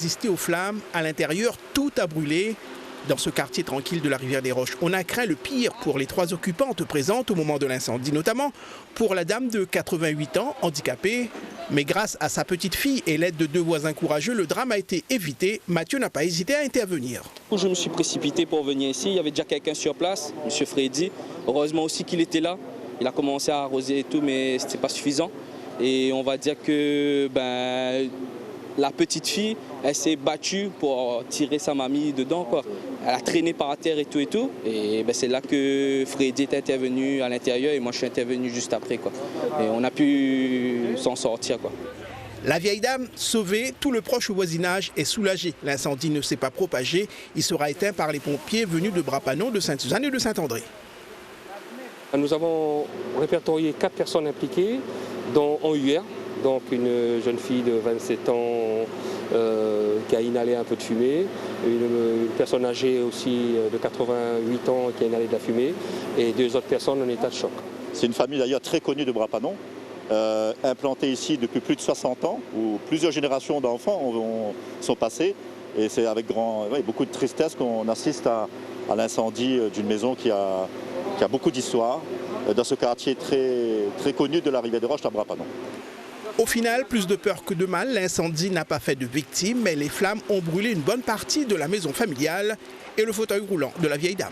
Résisté aux flammes, à l'intérieur, tout a brûlé. Dans ce quartier tranquille de la rivière des Roches, on a craint le pire pour les 3 occupantes présentes au moment de l'incendie, notamment pour la dame de 88 ans, handicapée. Mais grâce à sa petite fille et l'aide de 2 voisins courageux, le drame a été évité. Mathieu n'a pas hésité à intervenir. Je me suis précipité pour venir ici. Il y avait déjà quelqu'un sur place, M. Freddy. Heureusement aussi qu'il était là. Il a commencé à arroser et tout, mais ce n'était pas suffisant. Et on va dire que la petite fille, elle s'est battue pour tirer sa mamie dedans, quoi. Elle a traîné par terre et tout. Et c'est là que Freddy est intervenu à l'intérieur et moi je suis intervenu juste après, quoi. Et on a pu s'en sortir, quoi. La vieille dame sauvée, tout le proche voisinage est soulagé. L'incendie ne s'est pas propagé. Il sera éteint par les pompiers venus de Brapanon, de Sainte-Suzanne et de Saint-André. Nous avons répertorié 4 personnes impliquées, dont en UR. Donc une jeune fille de 27 ans qui a inhalé un peu de fumée, une personne âgée aussi de 88 ans qui a inhalé de la fumée et 2 autres personnes en état de choc. C'est une famille d'ailleurs très connue de Brapanon, implantée ici depuis plus de 60 ans, où plusieurs générations d'enfants sont passées. Et c'est avec beaucoup de tristesse qu'on assiste à l'incendie d'une maison qui a beaucoup d'histoire dans ce quartier très connu de la rivière des Roches à Brapanon. Au final, plus de peur que de mal, l'incendie n'a pas fait de victimes, mais les flammes ont brûlé une bonne partie de la maison familiale et le fauteuil roulant de la vieille dame.